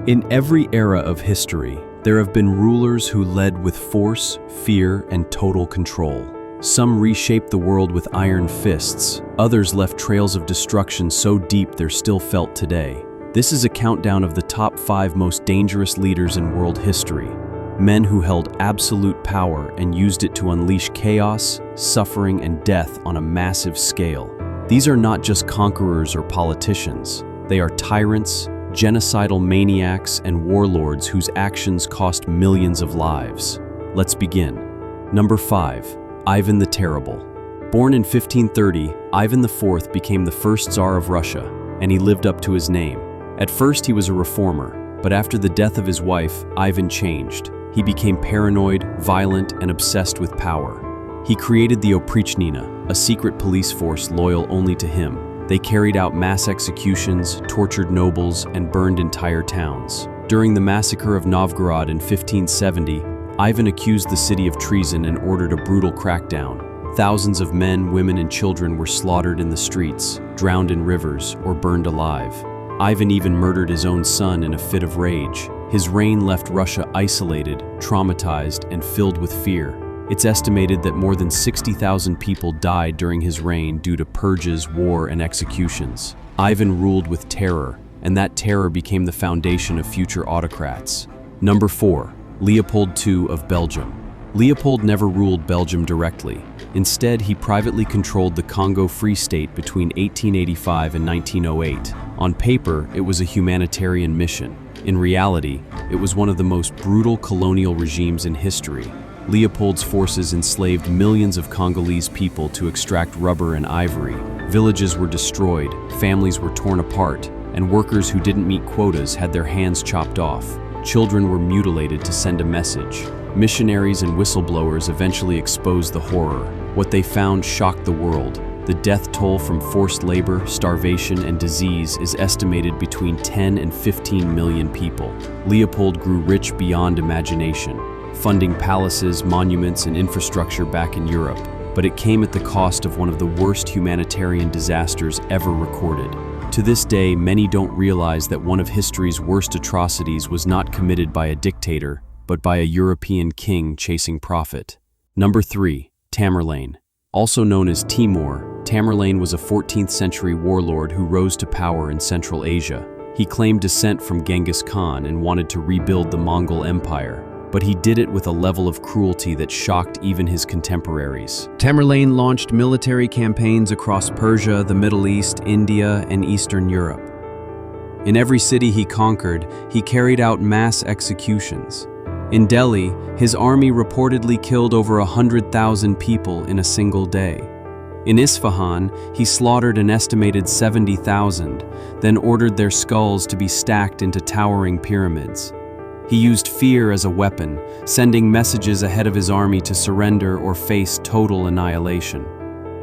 In every era of history, there have been rulers who led with force, fear, and total control. Some reshaped the world with iron fists, others left trails of destruction so deep they're still felt today. This is a countdown of the top 5 most dangerous leaders in world history. Men who held absolute power and used it to unleash chaos, suffering, and death on a massive scale. These are not just conquerors or politicians. They are tyrants, genocidal maniacs, and warlords whose actions cost millions of lives. Let's begin. Number 5. Ivan the Terrible. Born in 1530, Ivan IV became the first Tsar of Russia, and he lived up to his name. At first he was a reformer, but after the death of his wife, Ivan changed. He became paranoid, violent, and obsessed with power. He created the Oprichnina, a secret police force loyal only to him. They carried out mass executions, tortured nobles, and burned entire towns. During the massacre of Novgorod in 1570, Ivan accused the city of treason and ordered a brutal crackdown. Thousands of men, women, and children were slaughtered in the streets, drowned in rivers, or burned alive. Ivan even murdered his own son in a fit of rage. His reign left Russia isolated, traumatized, and filled with fear. It's estimated that more than 60,000 people died during his reign due to purges, war, and executions. Ivan ruled with terror, and that terror became the foundation of future autocrats. Number 4. Leopold II of Belgium. Leopold never ruled Belgium directly. Instead, he privately controlled the Congo Free State between 1885 and 1908. On paper, it was a humanitarian mission. In reality, it was one of the most brutal colonial regimes in history. Leopold's forces enslaved millions of Congolese people to extract rubber and ivory. Villages were destroyed, families were torn apart, and workers who didn't meet quotas had their hands chopped off. Children were mutilated to send a message. Missionaries and whistleblowers eventually exposed the horror. What they found shocked the world. The death toll from forced labor, starvation, and disease is estimated between 10 and 15 million people. Leopold grew rich beyond imagination, funding palaces, monuments, and infrastructure back in Europe, but it came at the cost of one of the worst humanitarian disasters ever recorded. To this day, many don't realize that one of history's worst atrocities was not committed by a dictator, but by a European king chasing profit. Number 3. Tamerlane. Also known as Timur, Tamerlane was a 14th century warlord who rose to power in Central Asia. He claimed descent from Genghis Khan and wanted to rebuild the Mongol Empire, but he did it with a level of cruelty that shocked even his contemporaries. Tamerlane launched military campaigns across Persia, the Middle East, India, and Eastern Europe. In every city he conquered, he carried out mass executions. In Delhi, his army reportedly killed over 100,000 people in a single day. In Isfahan, he slaughtered an estimated 70,000, then ordered their skulls to be stacked into towering pyramids. He used fear as a weapon, sending messages ahead of his army to surrender or face total annihilation.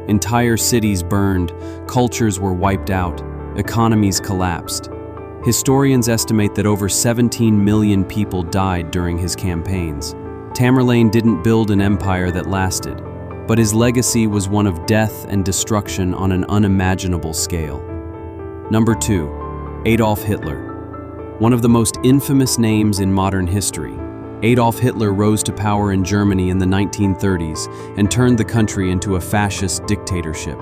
Entire cities burned, cultures were wiped out, economies collapsed. Historians estimate that over 17 million people died during his campaigns. Tamerlane didn't build an empire that lasted, but his legacy was one of death and destruction on an unimaginable scale. Number 2. Adolf Hitler. One of the most infamous names in modern history, Adolf Hitler rose to power in Germany in the 1930s and turned the country into a fascist dictatorship.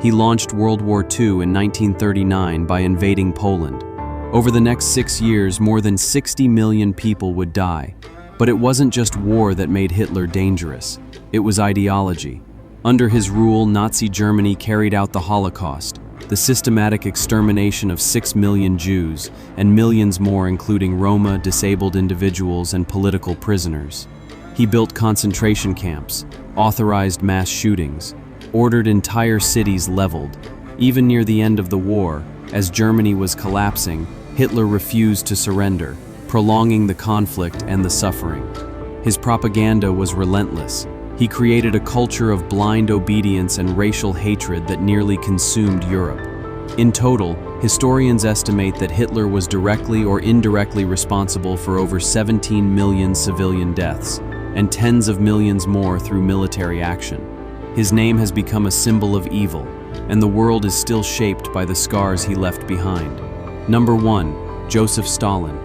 He launched World War II in 1939 by invading Poland. Over the next 6 years, more than 60 million people would die. But it wasn't just war that made Hitler dangerous. It was ideology. Under his rule, Nazi Germany carried out the Holocaust, the systematic extermination of 6 million Jews, and millions more including Roma, disabled individuals, and political prisoners. He built concentration camps, authorized mass shootings, ordered entire cities leveled. Even near the end of the war, as Germany was collapsing, Hitler refused to surrender, prolonging the conflict and the suffering. His propaganda was relentless. He created a culture of blind obedience and racial hatred that nearly consumed Europe. In total, historians estimate that Hitler was directly or indirectly responsible for over 17 million civilian deaths, and tens of millions more through military action. His name has become a symbol of evil, and the world is still shaped by the scars he left behind. Number 1. Joseph Stalin.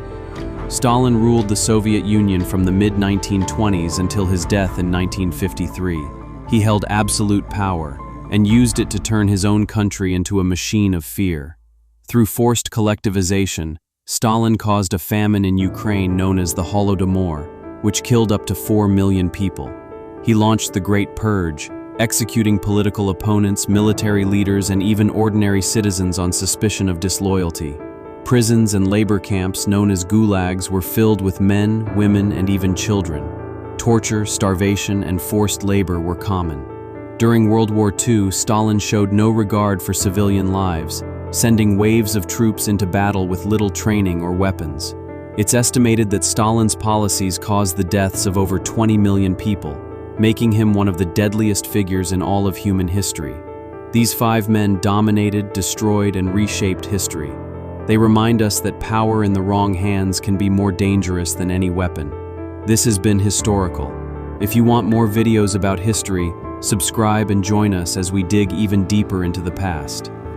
Stalin ruled the Soviet Union from the mid-1920s until his death in 1953. He held absolute power and used it to turn his own country into a machine of fear. Through forced collectivization, Stalin caused a famine in Ukraine known as the Holodomor, which killed up to 4 million people. He launched the Great Purge, executing political opponents, military leaders, and even ordinary citizens on suspicion of disloyalty. Prisons and labor camps known as gulags were filled with men, women, and even children. Torture, starvation, and forced labor were common. During World War II, Stalin showed no regard for civilian lives, sending waves of troops into battle with little training or weapons. It's estimated that Stalin's policies caused the deaths of over 20 million people, making him one of the deadliest figures in all of human history. These 5 men dominated, destroyed, and reshaped history. They remind us that power in the wrong hands can be more dangerous than any weapon. This has been Historacle. If you want more videos about history, subscribe and join us as we dig even deeper into the past.